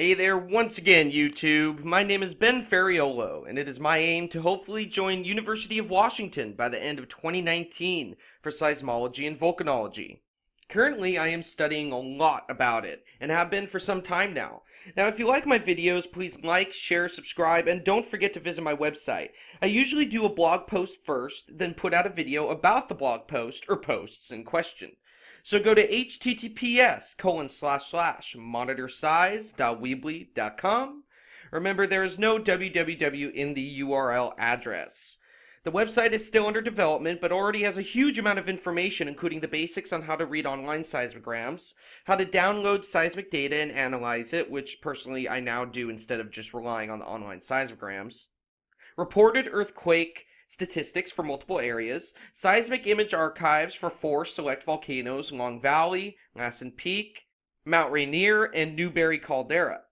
Hey there once again, YouTube. My name is Ben Ferraiuolo, and it is my aim to hopefully join University of Washington by the end of 2019 for seismology and volcanology. Currently, I am studying a lot about it, and have been for some time now. Now, if you like my videos, please like, share, subscribe, and don't forget to visit my website. I usually do a blog post first, then put out a video about the blog post or posts in question. So go to https://monitorsize.weebly.com. Remember, there is no www in the URL address. The website is still under development, but already has a huge amount of information, including the basics on how to read online seismograms, how to download seismic data and analyze it, which personally I now do instead of just relying on the online seismograms, reported earthquake statistics for multiple areas, seismic image archives for 4 select volcanoes: Long Valley, Lassen Peak, Mount Rainier, and Newberry Caldera,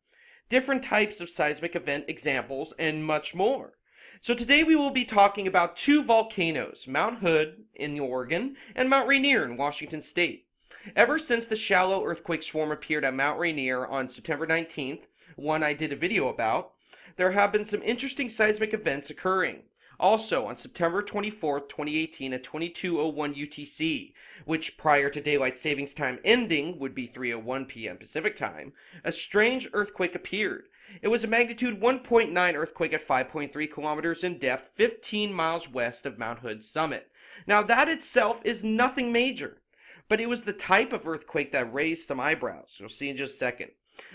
different types of seismic event examples, and much more. So today we will be talking about 2 volcanoes, Mount Hood in Oregon and Mount Rainier in Washington State. Ever since the shallow earthquake swarm appeared at Mount Rainier on September 19th, one I did a video about, there have been some interesting seismic events occurring. Also, on September 24th, 2018 at 22:01 UTC, which prior to daylight savings time ending would be 3:01 p.m. Pacific time, a strange earthquake appeared. It was a magnitude 1.9 earthquake at 5.3 kilometers in depth, 15 miles west of Mount Hood's summit. Now that itself is nothing major, but it was the type of earthquake that raised some eyebrows. You'll see in just a second.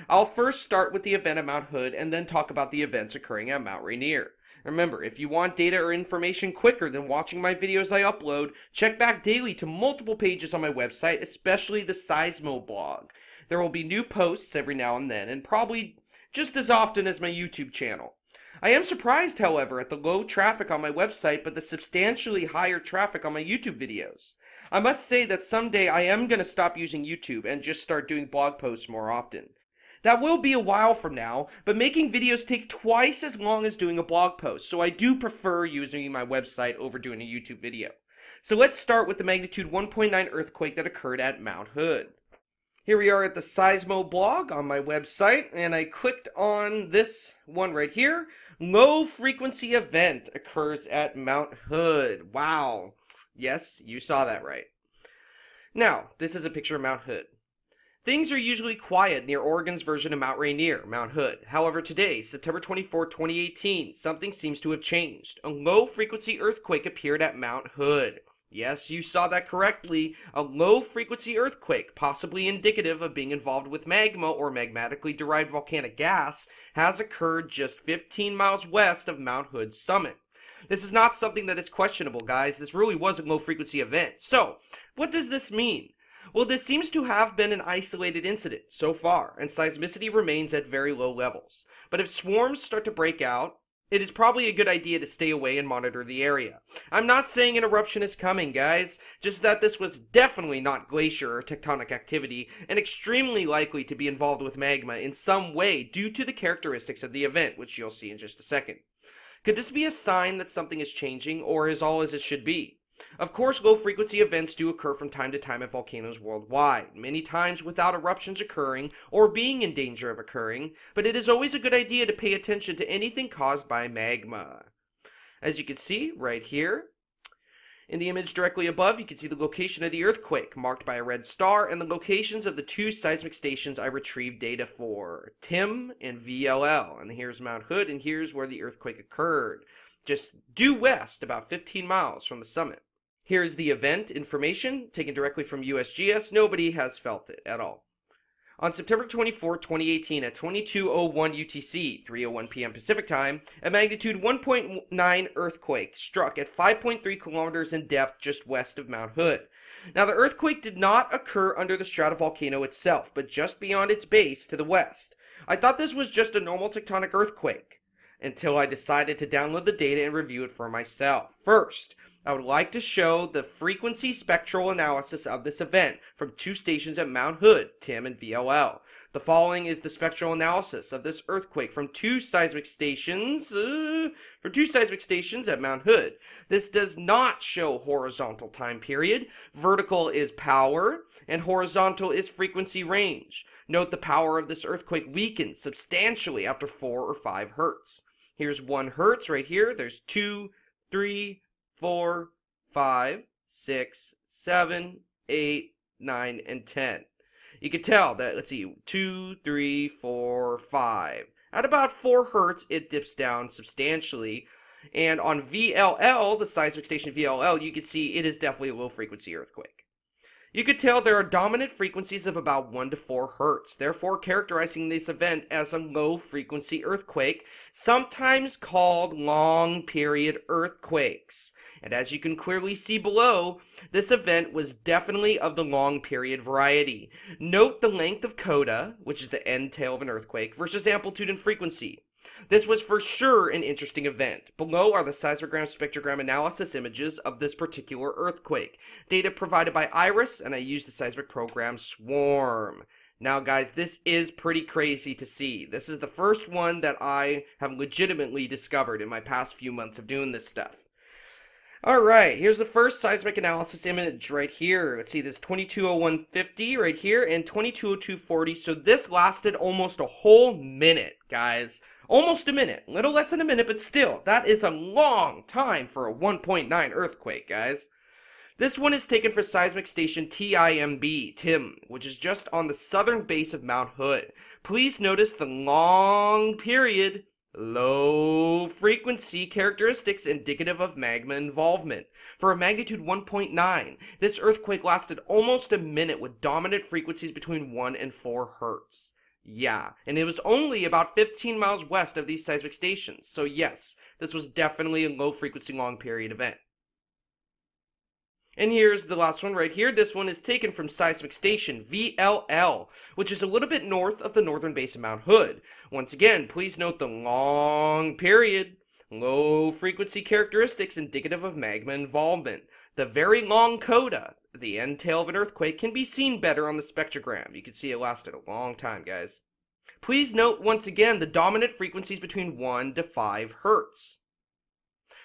I'll first start with the event at Mount Hood and then talk about the events occurring at Mount Rainier. Remember, if you want data or information quicker than watching my videos I upload, check back daily to multiple pages on my website, especially the Seismo blog. There will be new posts every now and then, and probably just as often as my YouTube channel. I am surprised, however, at the low traffic on my website, but the substantially higher traffic on my YouTube videos. I must say that someday I am going to stop using YouTube and just start doing blog posts more often. That will be a while from now, but making videos takes twice as long as doing a blog post, so I do prefer using my website over doing a YouTube video. So let's start with the magnitude 1.9 earthquake that occurred at Mount Hood. Here we are at the Seismo blog on my website, and I clicked on this one right here. Low frequency event occurs at Mount Hood. Wow. Yes, you saw that right. Now, this is a picture of Mount Hood. Things are usually quiet near Oregon's version of Mount Rainier, Mount Hood. However, today, September 24, 2018, something seems to have changed. A low-frequency earthquake appeared at Mount Hood. Yes, you saw that correctly. A low-frequency earthquake, possibly indicative of being involved with magma or magmatically derived volcanic gas, has occurred just 15 miles west of Mount Hood's summit. This is not something that is questionable, guys. This really was a low-frequency event. So, what does this mean? Well, this seems to have been an isolated incident so far, and seismicity remains at very low levels. But if swarms start to break out, it is probably a good idea to stay away and monitor the area. I'm not saying an eruption is coming, guys, just that this was definitely not glacier or tectonic activity, and extremely likely to be involved with magma in some way due to the characteristics of the event, which you'll see in just a second. Could this be a sign that something is changing, or is all as it should be? Of course, low-frequency events do occur from time to time at volcanoes worldwide, many times without eruptions occurring or being in danger of occurring, but it is always a good idea to pay attention to anything caused by magma. As you can see right here, in the image directly above, you can see the location of the earthquake, marked by a red star, and the locations of the 2 seismic stations I retrieved data for, TIM and VLL. And here's Mount Hood, and here's where the earthquake occurred, just due west, about 15 miles from the summit. Here's the event information, taken directly from USGS. Nobody has felt it at all. On September 24, 2018 at 22:01 UTC, 3:01 p.m. Pacific time, a magnitude 1.9 earthquake struck at 5.3 kilometers in depth just west of Mount Hood. Now, the earthquake did not occur under the stratovolcano itself, but just beyond its base to the west. I thought this was just a normal tectonic earthquake, until I decided to download the data and review it for myself. First, I would like to show the frequency spectral analysis of this event from 2 stations at Mount Hood, TIM and VLL. The following is the spectral analysis of this earthquake from two seismic stations at Mount Hood. This does not show horizontal time period. Vertical is power, and horizontal is frequency range. Note the power of this earthquake weakened substantially after 4 or 5 hertz. Here's 1 hertz right here. There's 2, 3, 4, 5, 6, 7, 8, 9, and 10. You can tell that, let's see, 2, 3, 4, 5. At about 4 hertz, it dips down substantially. And on VLL, the seismic station VLL, you can see it is definitely a low-frequency earthquake. You could tell there are dominant frequencies of about 1 to 4 hertz, therefore characterizing this event as a low-frequency earthquake, sometimes called long-period earthquakes. And as you can clearly see below, this event was definitely of the long-period variety. Note the length of coda, which is the end tail of an earthquake, versus amplitude and frequency. This was for sure an interesting event. Below are the seismogram spectrogram analysis images of this particular earthquake. Data provided by Iris, and I used the seismic program Swarm. Now guys, this is pretty crazy to see. This is the first one that I have legitimately discovered in my past few months of doing this stuff. Alright, here's the first seismic analysis image right here. Let's see, this 220150 right here and 220240. So this lasted almost a whole minute, guys. Almost a minute. Little less than a minute, but still, that is a long time for a 1.9 earthquake, guys. This one is taken for seismic station TIMB, which is just on the southern base of Mount Hood. Please notice the long period, low frequency characteristics indicative of magma involvement. For a magnitude 1.9, this earthquake lasted almost a minute with dominant frequencies between 1 and 4 hertz. Yeah, and it was only about 15 miles west of these seismic stations, so yes, this was definitely a low frequency long period event. And here's the last one right here. This one is taken from seismic station VLL, which is a little bit north of the northern base of Mount Hood. Once again, please note the long period, low frequency characteristics indicative of magma involvement. The very long coda, the end tail of an earthquake, can be seen better on the spectrogram. You can see it lasted a long time, guys. Please note once again the dominant frequencies between 1 to 5 hertz.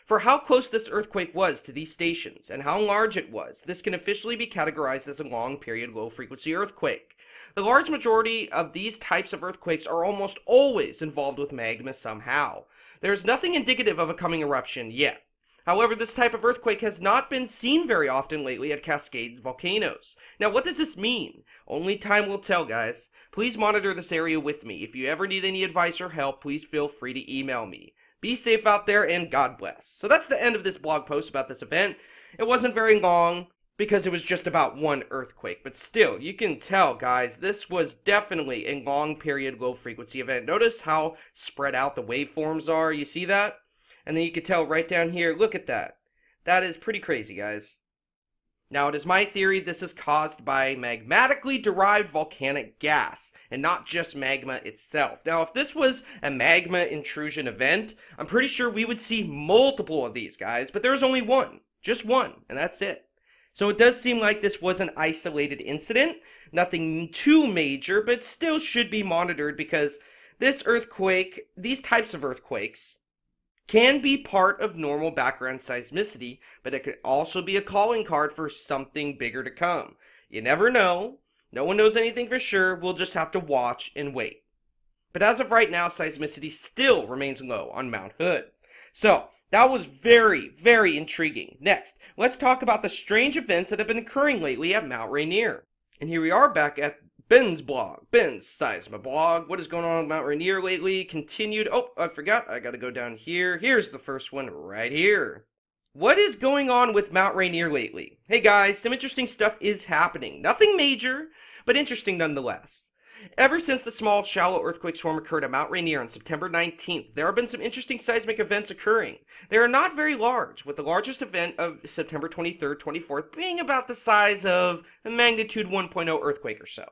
For how close this earthquake was to these stations and how large it was, this can officially be categorized as a long-period low-frequency earthquake. The large majority of these types of earthquakes are almost always involved with magma somehow. There is nothing indicative of a coming eruption yet. However, this type of earthquake has not been seen very often lately at Cascade volcanoes. Now, what does this mean? Only time will tell, guys. Please monitor this area with me. If you ever need any advice or help, please feel free to email me. Be safe out there, and God bless. So that's the end of this blog post about this event. It wasn't very long, because it was just about one earthquake. But still, you can tell, guys, this was definitely a long-period, low-frequency event. Notice how spread out the waveforms are. You see that? And then you can tell right down here, look at that. That is pretty crazy, guys. Now, it is my theory this is caused by magmatically derived volcanic gas, and not just magma itself. Now, if this was a magma intrusion event, I'm pretty sure we would see multiple of these, guys, but there's only one. Just one, and that's it. So it does seem like this was an isolated incident, nothing too major, but still should be monitored because this earthquake, these types of earthquakes, can be part of normal background seismicity, but it could also be a calling card for something bigger to come. You never know. No one knows anything for sure. We'll just have to watch and wait. But as of right now, seismicity still remains low on Mount Hood. So, that was very, very intriguing. Next, let's talk about the strange events that have been occurring lately at Mount Rainier. And here we are back at Ben's blog, Ben's Seisma blog. What is going on with Mount Rainier lately? Continued. Oh, I forgot. I gotta go down here. Here's the first one right here. What is going on with Mount Rainier lately? Hey guys, some interesting stuff is happening. Nothing major, but interesting nonetheless. Ever since the small, shallow earthquake swarm occurred at Mount Rainier on September 19th, there have been some interesting seismic events occurring. They are not very large, with the largest event of September 23rd, 24th being about the size of a magnitude 1.0 earthquake or so.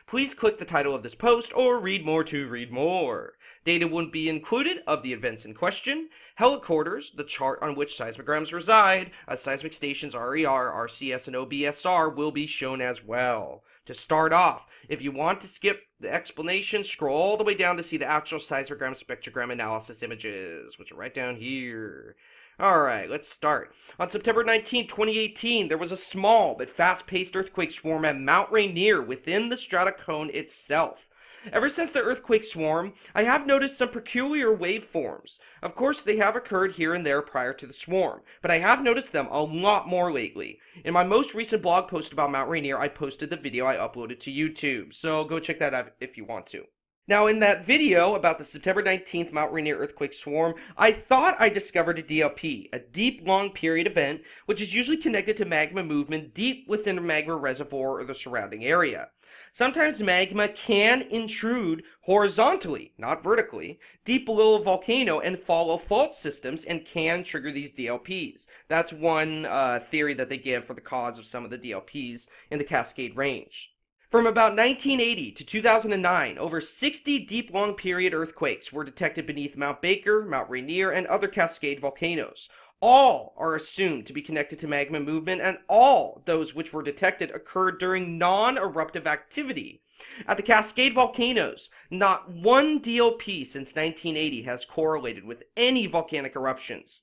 Please click the title of this post or read more to read more. Data wouldn't be included of the events in question. Helicorders, the chart on which seismograms reside, seismic stations RER, RCS, and OBSR will be shown as well. To start off, if you want to skip the explanation, scroll all the way down to see the actual seismogram spectrogram analysis images, which are right down here. Alright, let's start. On September 19, 2018, there was a small but fast-paced earthquake swarm at Mount Rainier within the strata cone itself. Ever since the earthquake swarm, I have noticed some peculiar waveforms. Of course, they have occurred here and there prior to the swarm, but I have noticed them a lot more lately. In my most recent blog post about Mount Rainier, I posted the video I uploaded to YouTube, so go check that out if you want to. Now, in that video about the September 19th Mount Rainier earthquake swarm, I thought I discovered a DLP, a deep long period event, which is usually connected to magma movement deep within a magma reservoir or the surrounding area. Sometimes magma can intrude horizontally, not vertically, deep below a volcano and follow fault systems and can trigger these DLPs. That's one theory that they give for the cause of some of the DLPs in the Cascade Range. From about 1980 to 2009, over 60 deep long period earthquakes were detected beneath Mount Baker, Mount Rainier, and other Cascade volcanoes. All are assumed to be connected to magma movement, and all those which were detected occurred during non-eruptive activity. At the Cascade volcanoes, not one DLP since 1980 has correlated with any volcanic eruptions.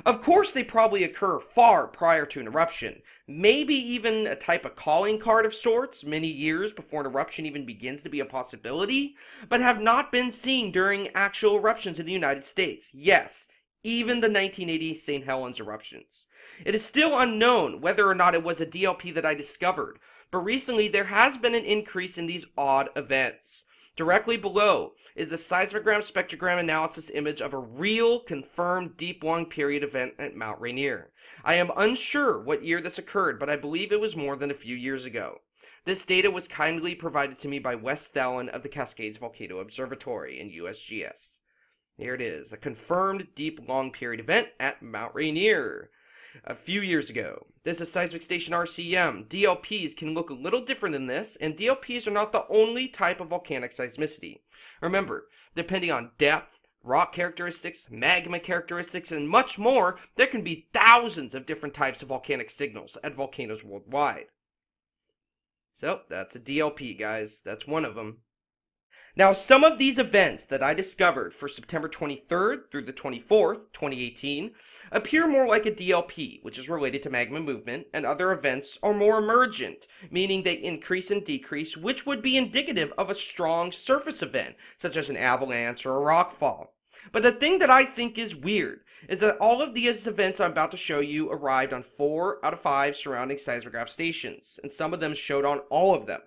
Of course, they probably occur far prior to an eruption, maybe even a type of calling card of sorts, many years before an eruption even begins to be a possibility, but have not been seen during actual eruptions in the United States. Yes, even the 1980 St. Helens eruptions. It is still unknown whether or not it was a DLP that I discovered, but recently there has been an increase in these odd events. Directly below is the seismogram spectrogram analysis image of a real, confirmed, deep long period event at Mount Rainier. I am unsure what year this occurred, but I believe it was more than a few years ago. This data was kindly provided to me by Wes Thelen of the Cascades Volcano Observatory in USGS. Here it is, a confirmed deep long period event at Mount Rainier a few years ago. This is Seismic Station RCM. DLPs can look a little different than this, and DLPs are not the only type of volcanic seismicity. Remember, depending on depth, rock characteristics, magma characteristics, and much more, there can be thousands of different types of volcanic signals at volcanoes worldwide. So, that's a DLP, guys. That's one of them. Now, some of these events that I discovered for September 23rd through the 24th, 2018, appear more like a DLP, which is related to magma movement, and other events are more emergent, meaning they increase and decrease, which would be indicative of a strong surface event, such as an avalanche or a rockfall. But the thing that I think is weird is that all of these events I'm about to show you arrived on 4 out of 5 surrounding seismograph stations, and some of them showed on all of them.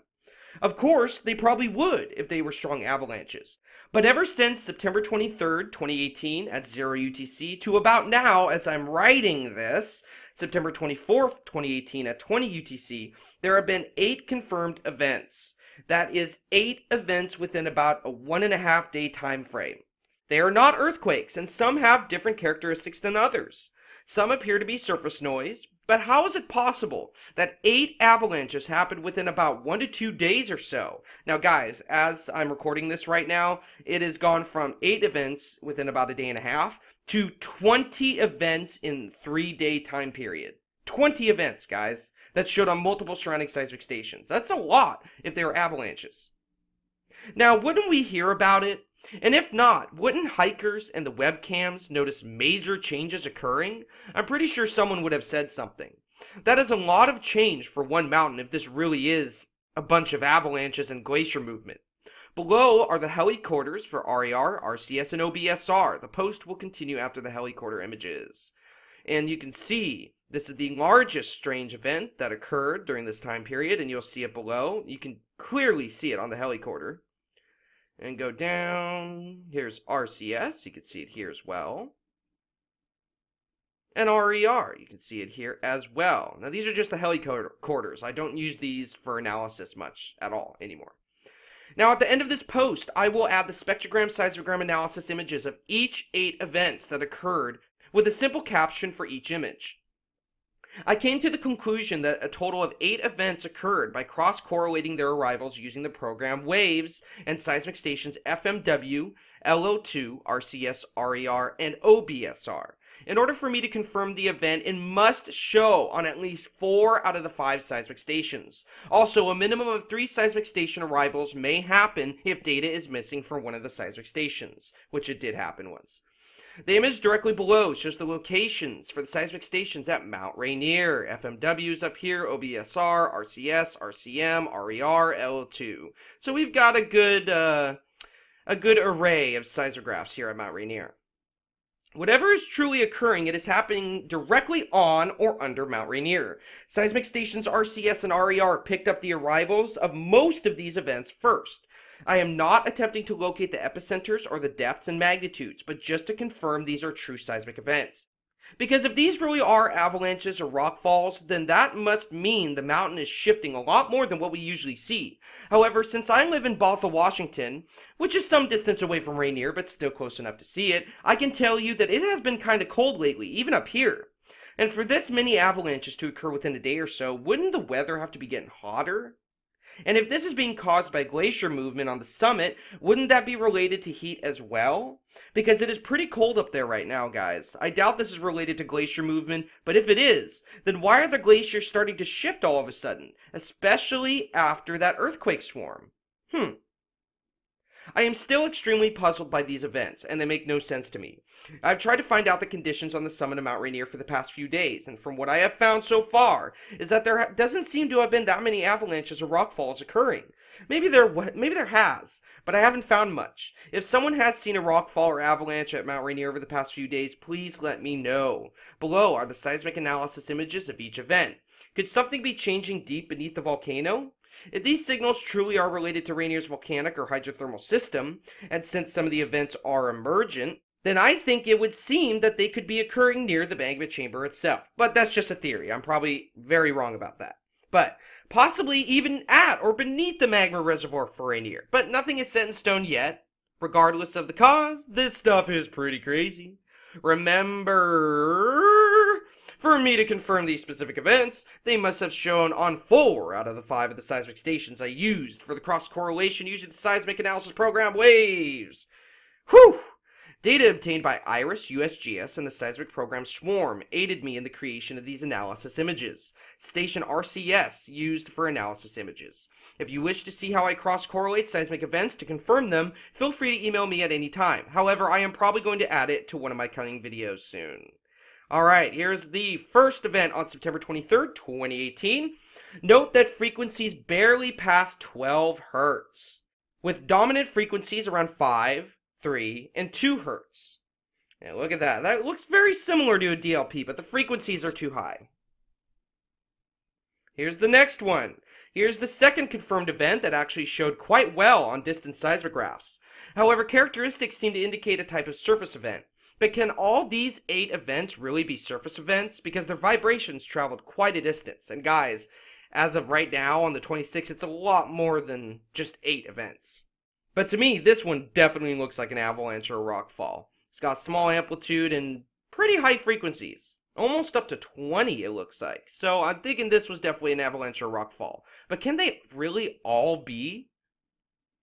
Of course, they probably would if they were strong avalanches. But ever since September 23rd, 2018 at 0 UTC to about now as I'm writing this, September 24th, 2018 at 20 UTC, there have been 8 confirmed events. That is 8 events within about a 1.5 day time frame. They are not earthquakes, and some have different characteristics than others. Some appear to be surface noise, but how is it possible that 8 avalanches happened within about 1 to 2 days or so? Now guys, as I'm recording this right now, it has gone from 8 events within about a day and a half to 20 events in 3-day time period. 20 events, guys, that showed on multiple surrounding seismic stations. That's a lot if they were avalanches. Now, wouldn't we hear about it? And if not, wouldn't hikers and the webcams notice major changes occurring? I'm pretty sure someone would have said something. That is a lot of change for one mountain if this really is a bunch of avalanches and glacier movement. Below are the helicorders for RER, RCS, and OBSR. The post will continue after the helicorder images. And you can see this is the largest strange event that occurred during this time period, and you'll see it below. You can clearly see it on the helicorder. And go down, here's RCS, you can see it here as well. And RER, you can see it here as well. Now these are just the helicorders. I don't use these for analysis much at all anymore. Now at the end of this post, I will add the spectrogram seismogram analysis images of each 8 events that occurred with a simple caption for each image. I came to the conclusion that a total of 8 events occurred by cross-correlating their arrivals using the program WAVES and seismic stations FMW, LO2, RCS, RER, and OBSR. In order for me to confirm the event, it must show on at least 4 out of the 5 seismic stations. Also, a minimum of 3 seismic station arrivals may happen if data is missing from one of the seismic stations, which it did happen once. The image directly below shows the locations for the seismic stations at Mount Rainier. FMW's up here, OBSR, RCS, RCM, RER, LO2. So we've got a good array of seismographs here at Mount Rainier. Whatever is truly occurring, it is happening directly on or under Mount Rainier. Seismic stations RCS and RER picked up the arrivals of most of these events first. I am not attempting to locate the epicenters or the depths and magnitudes, but just to confirm these are true seismic events. Because if these really are avalanches or rock falls, then that must mean the mountain is shifting a lot more than what we usually see. However, since I live in Bothell, Washington, which is some distance away from Rainier, but still close enough to see it, I can tell you that it has been kinda cold lately, even up here. And for this many avalanches to occur within a day or so, wouldn't the weather have to be getting hotter? And if this is being caused by glacier movement on the summit, wouldn't that be related to heat as well? Because it is pretty cold up there right now, guys. I doubt this is related to glacier movement, but if it is, then why are the glaciers starting to shift all of a sudden, especially after that earthquake swarm? I am still extremely puzzled by these events, and they make no sense to me. I've tried to find out the conditions on the summit of Mount Rainier for the past few days, and from what I have found so far, is that there doesn't seem to have been that many avalanches or rockfalls occurring. Maybe there has, but I haven't found much. If someone has seen a rockfall or avalanche at Mount Rainier over the past few days, please let me know. Below are the seismic analysis images of each event. Could something be changing deep beneath the volcano? If these signals truly are related to Rainier's volcanic or hydrothermal system, and since some of the events are emergent, then I think it would seem that they could be occurring near the magma chamber itself. But that's just a theory. I'm probably very wrong about that. But possibly even at or beneath the magma reservoir for Rainier. But nothing is set in stone yet. Regardless of the cause, this stuff is pretty crazy. Remember, for me to confirm these specific events, they must have shown on 4 out of the 5 of the seismic stations I used for the cross-correlation using the seismic analysis program WAVES. Whew! Data obtained by IRIS, USGS, and the seismic program Swarm aided me in the creation of these analysis images. Station RCS used for analysis images. If you wish to see how I cross-correlate seismic events to confirm them, feel free to email me at any time. However, I am probably going to add it to one of my coming videos soon. Alright, here's the first event on September 23rd, 2018. Note that frequencies barely pass 12 Hz, with dominant frequencies around 5, 3, and 2 Hz. Yeah, look at that. That looks very similar to a DLP, but the frequencies are too high. Here's the next one. Here's the second confirmed event that actually showed quite well on distant seismographs. However, characteristics seem to indicate a type of surface event. But can all these 8 events really be surface events? Because their vibrations traveled quite a distance. And guys, as of right now on the 26th, it's a lot more than just 8 events. But to me, this one definitely looks like an avalanche or a rockfall. It's got small amplitude and pretty high frequencies. Almost up to 20, it looks like. So I'm thinking this was definitely an avalanche or rockfall. But can they really all be?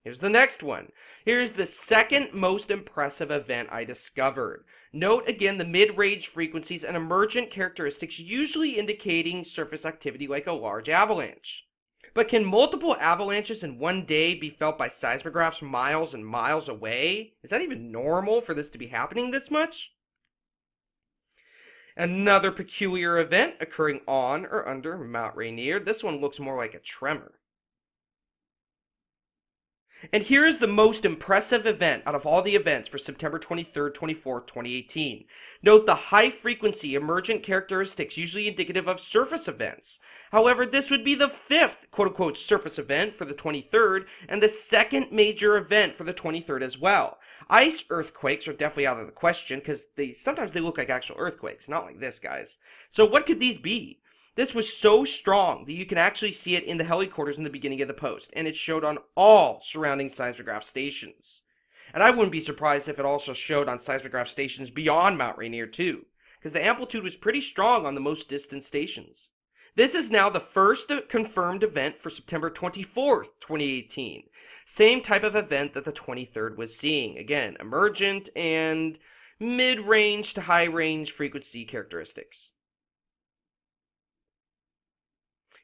Here's the next one. Here's the second most impressive event I discovered. Note again the mid-range frequencies and emergent characteristics usually indicating surface activity like a large avalanche. But can multiple avalanches in one day be felt by seismographs miles and miles away? Is that even normal for this to be happening this much? Another peculiar event occurring on or under Mount Rainier. This one looks more like a tremor. And here is the most impressive event out of all the events for September 23rd, 24th, 2018. Note the high-frequency emergent characteristics usually indicative of surface events. However, this would be the 5th quote-unquote surface event for the 23rd and the 2nd major event for the 23rd as well. Ice earthquakes are definitely out of the question because sometimes they look like actual earthquakes, not like this, guys. So what could these be? This was so strong that you can actually see it in the helicorters in the beginning of the post, and it showed on all surrounding seismograph stations. And I wouldn't be surprised if it also showed on seismograph stations beyond Mount Rainier too, because the amplitude was pretty strong on the most distant stations. This is now the first confirmed event for September 24th, 2018. Same type of event that the 23rd was seeing. Again, emergent and mid-range to high-range frequency characteristics.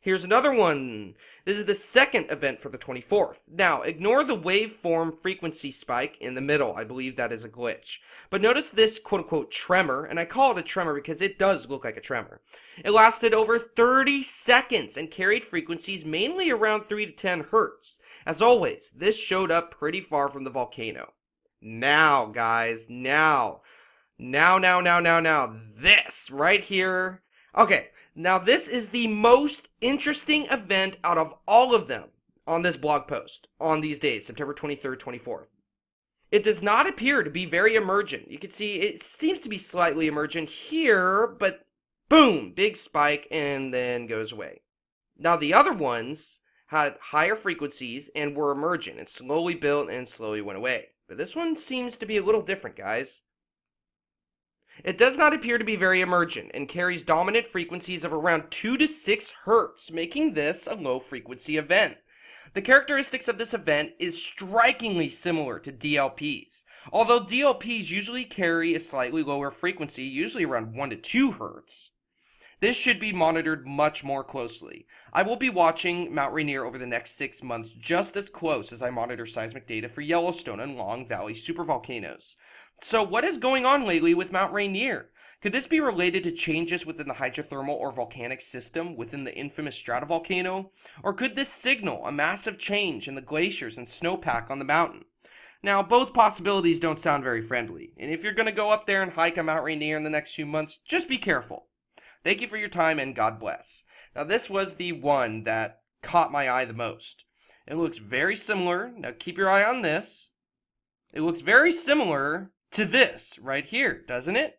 Here's another one. This is the second event for the 24th. Now, ignore the waveform frequency spike in the middle. I believe that is a glitch. But notice this quote-unquote tremor, and I call it a tremor because it does look like a tremor. It lasted over 30 seconds and carried frequencies mainly around 3 to 10 hertz. As always, this showed up pretty far from the volcano. Now, guys, now, this right here. Okay. Now, this is the most interesting event out of all of them on this blog post on these days, September 23rd, 24th. It does not appear to be very emergent. You can see it seems to be slightly emergent here, but boom, big spike and then goes away. Now, the other ones had higher frequencies and were emergent and slowly built and slowly went away. But this one seems to be a little different, guys. It does not appear to be very emergent and carries dominant frequencies of around 2 to 6 hertz, making this a low-frequency event. The characteristics of this event is strikingly similar to DLPs, although DLPs usually carry a slightly lower frequency, usually around 1 to 2 hertz. This should be monitored much more closely. I will be watching Mount Rainier over the next 6 months just as close as I monitor seismic data for Yellowstone and Long Valley supervolcanoes. So what is going on lately with Mount Rainier? Could this be related to changes within the hydrothermal or volcanic system within the infamous stratovolcano? Or could this signal a massive change in the glaciers and snowpack on the mountain? Now, both possibilities don't sound very friendly, and if you're going to go up there and hike on Mount Rainier in the next few months, just be careful. Thank you for your time and God bless. Now, this was the one that caught my eye the most. It looks very similar. Now, keep your eye on this. It looks very similar to this right here, doesn't it?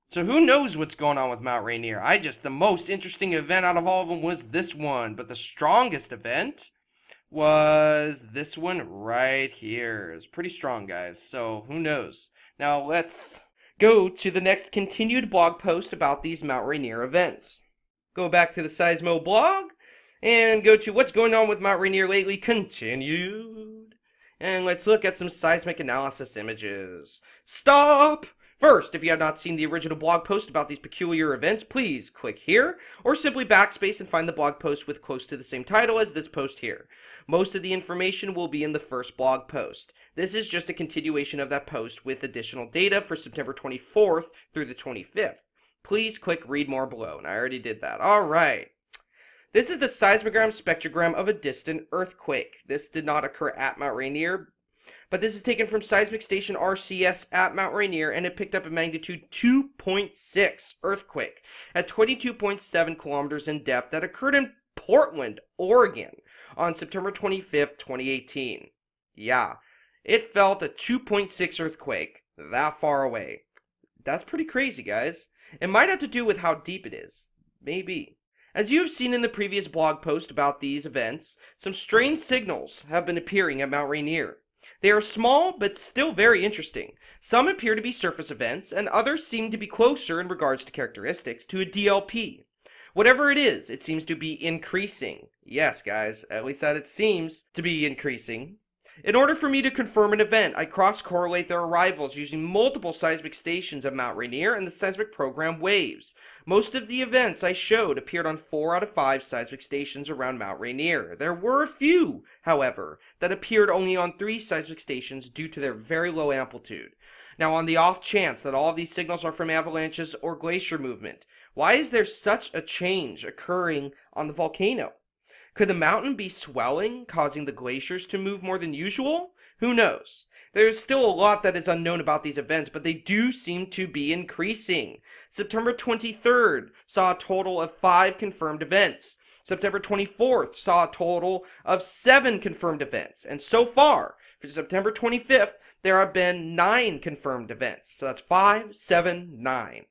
So who knows what's going on with Mount Rainier? The most interesting event out of all of them was this one, but the strongest event was this one right here. It's pretty strong, guys, so who knows? Now let's go to the next continued blog post about these Mount Rainier events. Go back to the Seismo blog and go to what's going on with Mount Rainier lately continued. And let's look at some seismic analysis images. Stop! First, if you have not seen the original blog post about these peculiar events, please click here, or simply backspace and find the blog post with close to the same title as this post here. Most of the information will be in the first blog post. This is just a continuation of that post with additional data for September 24th through the 25th. Please click read more below, and I already did that. Alright. This is the seismogram spectrogram of a distant earthquake. This did not occur at Mount Rainier, but this is taken from Seismic Station RCS at Mount Rainier, and it picked up a magnitude 2.6 earthquake at 22.7 kilometers in depth that occurred in Portland, Oregon on September 25th, 2018. Yeah, it felt a 2.6 earthquake that far away. That's pretty crazy, guys. It might have to do with how deep it is. Maybe. As you have seen in the previous blog post about these events, some strange signals have been appearing at Mount Rainier. They are small, but still very interesting. Some appear to be surface events, and others seem to be closer in regards to characteristics to a DLP. Whatever it is, it seems to be increasing. Yes, guys, at least that it seems to be increasing. In order for me to confirm an event, I cross-correlate their arrivals using multiple seismic stations at Mount Rainier and the seismic program waves. Most of the events I showed appeared on 4 out of 5 seismic stations around Mount Rainier. There were a few, however, that appeared only on 3 seismic stations due to their very low amplitude. Now, on the off chance that all of these signals are from avalanches or glacier movement, why is there such a change occurring on the volcano? Could the mountain be swelling, causing the glaciers to move more than usual? Who knows? There's still a lot that is unknown about these events, but they do seem to be increasing. September 23rd saw a total of 5 confirmed events. September 24th saw a total of 7 confirmed events. And so far, for September 25th, there have been 9 confirmed events. So that's 5, 7, 9.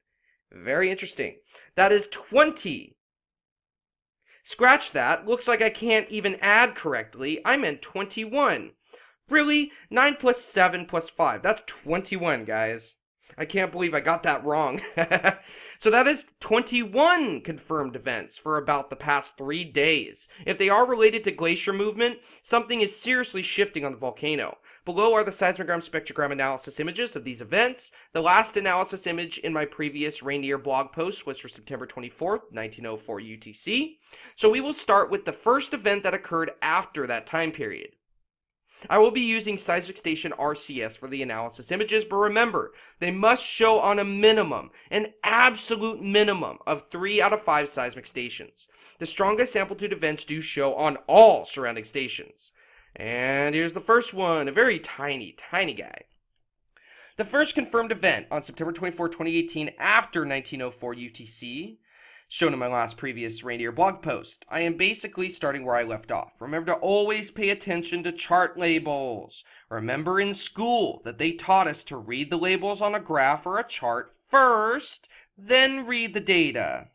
Very interesting. That is 20. Scratch that. Looks like I can't even add correctly. I meant 21. Really? 9 plus 7 plus 5. That's 21, guys. I can't believe I got that wrong. So that is 21 confirmed events for about the past 3 days. If they are related to glacier movement, something is seriously shifting on the volcano. Below are the seismogram spectrogram analysis images of these events. The last analysis image in my previous Rainier blog post was for September 24th, 1904 UTC. So we will start with the first event that occurred after that time period. I will be using Seismic Station RCS for the analysis images, but remember, they must show on a minimum, an absolute minimum of 3 out of 5 seismic stations. The strongest amplitude events do show on all surrounding stations. And here's the first one, a very tiny guy. The first confirmed event on September 24, 2018 after 1904 UTC, shown in my previous Rainier blog post. I am basically starting where I left off. Remember to always pay attention to chart labels. Remember in school that they taught us to read the labels on a graph or a chart first, then read the data.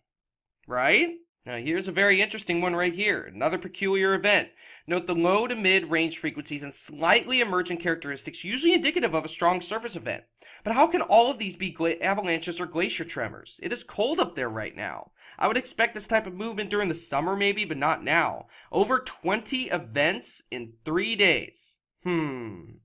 Right? Now here's a very interesting one right here, another peculiar event. Note the low to mid-range frequencies and slightly emergent characteristics, usually indicative of a strong surface event. But how can all of these be avalanches or glacier tremors? It is cold up there right now. I would expect this type of movement during the summer maybe, but not now. Over 20 events in 3 days. And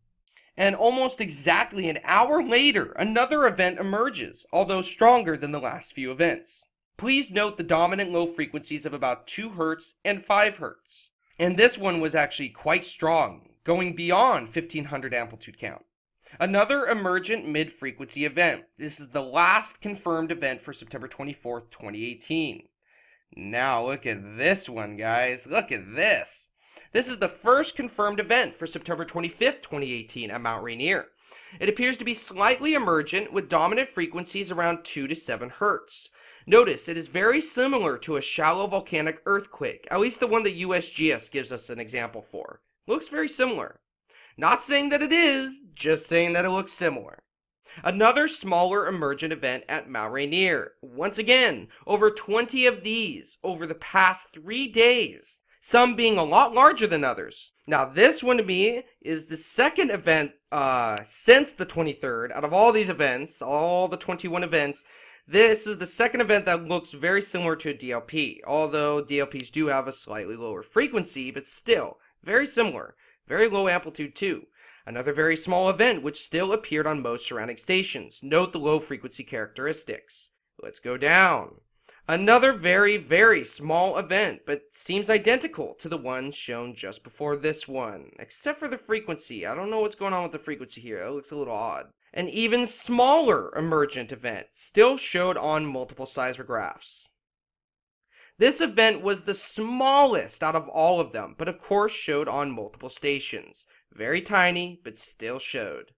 almost exactly an hour later, another event emerges, although stronger than the last few events. Please note the dominant low frequencies of about 2 Hz and 5 Hz. And this one was actually quite strong, going beyond 1500 amplitude count. Another emergent mid-frequency event. This is the last confirmed event for September 24th, 2018. Now look at this one, guys. Look at this. This is the first confirmed event for September 25th, 2018 at Mount Rainier. It appears to be slightly emergent with dominant frequencies around 2 to 7 Hz. Notice, it is very similar to a shallow volcanic earthquake, at least the one that USGS gives us an example for. Looks very similar. Not saying that it is, just saying that it looks similar. Another smaller emergent event at Mount Rainier. Once again, over 20 of these over the past 3 days, some being a lot larger than others. Now this one to me is the second event since the 23rd. Out of all these events, all the 21 events, this is the second event that looks very similar to a DLP, although DLPs do have a slightly lower frequency, but still, very similar. Very low amplitude too. Another very small event which still appeared on most surrounding stations. Note the low frequency characteristics. Let's go down. Another very small event, but seems identical to the one shown just before this one, except for the frequency. I don't know what's going on with the frequency here. It looks a little odd. An even smaller emergent event still showed on multiple seismographs. This event was the smallest out of all of them, but of course showed on multiple stations. Very tiny, but still showed.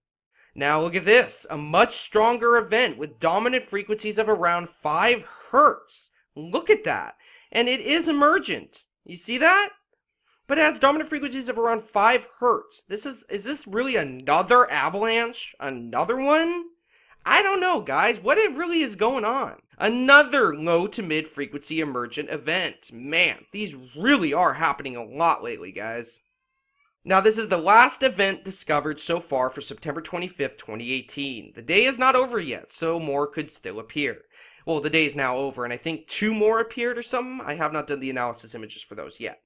Now look at this, a much stronger event with dominant frequencies of around 5 Hz. Look at that. And it is emergent. You see that? But it has dominant frequencies of around 5 Hz. Is this really another avalanche? Another one? I don't know, guys. What it really is going on? Another low to mid frequency emergent event. Man, these really are happening a lot lately, guys. Now, this is the last event discovered so far for September 25th, 2018. The day is not over yet, so more could still appear. Well, the day is now over, and I think 2 more appeared or something. I have not done the analysis images for those yet.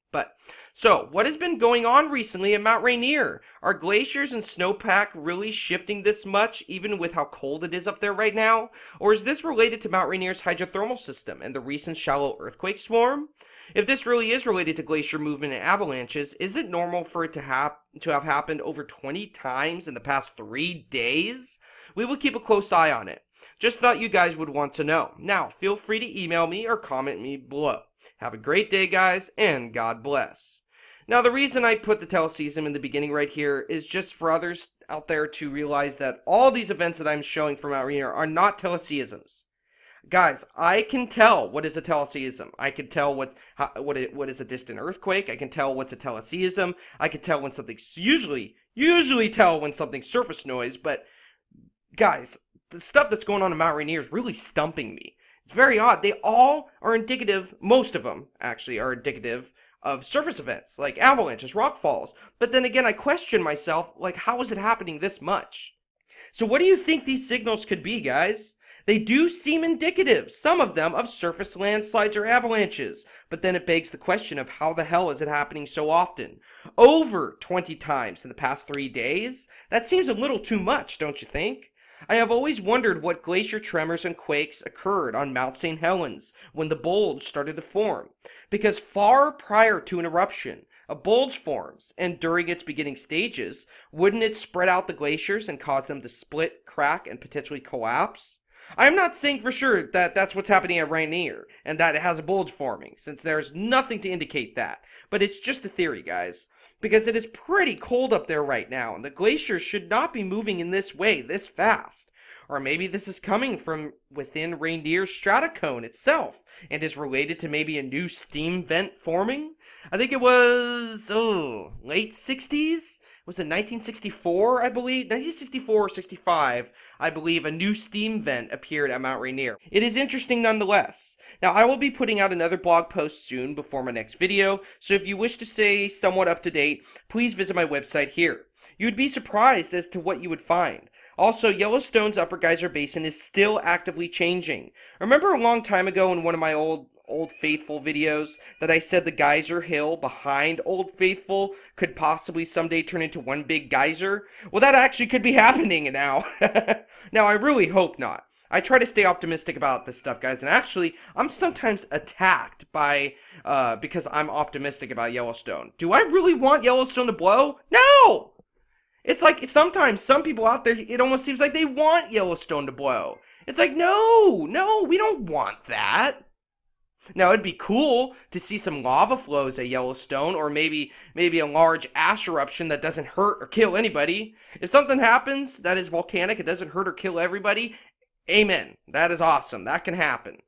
So, what has been going on recently at Mount Rainier? Are glaciers and snowpack really shifting this much, even with how cold it is up there right now? Or is this related to Mount Rainier's hydrothermal system and the recent shallow earthquake swarm? If this really is related to glacier movement and avalanches, is it normal for it to have happened over 20 times in the past 3 days? We will keep a close eye on it. Just thought you guys would want to know. Now, feel free to email me or comment me below. Have a great day, guys, and God bless. Now, the reason I put the teleseism in the beginning right here is just for others out there to realize that all these events that I'm showing from Mount Rainier are not teleseisms. Guys, I can tell what is a teleseism. I can tell what is a distant earthquake. I can tell what's a teleseism. I can tell when something's usually tell when something's surface noise, but guys, the stuff that's going on in Mount Rainier is really stumping me. It's very odd. They all are indicative, most of them actually are indicative of surface events, like avalanches, rock falls. But then again, I question myself, like, how is it happening this much? So what do you think these signals could be, guys? They do seem indicative, some of them, of surface landslides or avalanches, but then it begs the question of how the hell is it happening so often? Over 20 times in the past 3 days? That seems a little too much, don't you think? I have always wondered what glacier tremors and quakes occurred on Mount St. Helens when the bulge started to form, because far prior to an eruption, a bulge forms, and during its beginning stages, wouldn't it spread out the glaciers and cause them to split, crack, and potentially collapse? I'm not saying for sure that that's what's happening at Rainier, and that it has a bulge forming, since there's nothing to indicate that. But it's just a theory, guys. Because it is pretty cold up there right now, and the glaciers should not be moving in this way, this fast. Or maybe this is coming from within Rainier's stratocone itself, and is related to maybe a new steam vent forming? I think it was, late 60s? Was it 1964, I believe? 1964 or 65, I believe, a new steam vent appeared at Mount Rainier. It is interesting nonetheless. Now, I will be putting out another blog post soon before my next video, so if you wish to stay somewhat up to date, please visit my website here. You would be surprised as to what you would find. Also, Yellowstone's Upper Geyser Basin is still actively changing. Remember a long time ago in one of my Old Faithful videos that I said the geyser hill behind Old Faithful could possibly someday turn into one big geyser? Well, that actually could be happening now. Now, I really hope not. I try to stay optimistic about this stuff, guys, and actually, I'm sometimes attacked by, because I'm optimistic about Yellowstone. Do I really want Yellowstone to blow? No! It's like, sometimes, some people out there, it almost seems like they want Yellowstone to blow. It's like, no, we don't want that. Now, it'd be cool to see some lava flows at Yellowstone, or maybe a large ash eruption that doesn't hurt or kill anybody. If something happens that is volcanic, it doesn't hurt or kill everybody, amen. That is awesome. That can happen.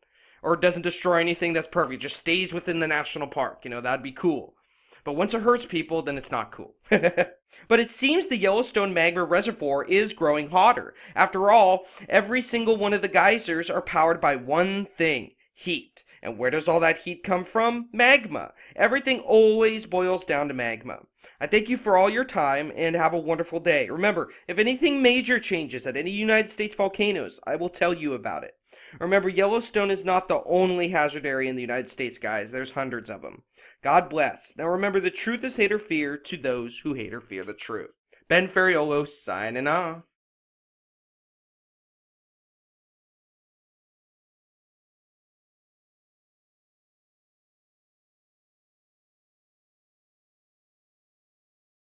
Or it doesn't destroy anything, that's perfect. It just stays within the national park. You know, that'd be cool. But once it hurts people, then it's not cool. But it seems the Yellowstone magma reservoir is growing hotter. After all, every single one of the geysers are powered by one thing: heat. And where does all that heat come from? Magma. Everything always boils down to magma. I thank you for all your time, and have a wonderful day. Remember, if anything major changes at any United States volcanoes, I will tell you about it. Remember, Yellowstone is not the only hazard area in the United States, guys. There's hundreds of them. God bless. Now remember, the truth is hate or fear to those who hate or fear the truth. Ben Ferraiuolo signing off.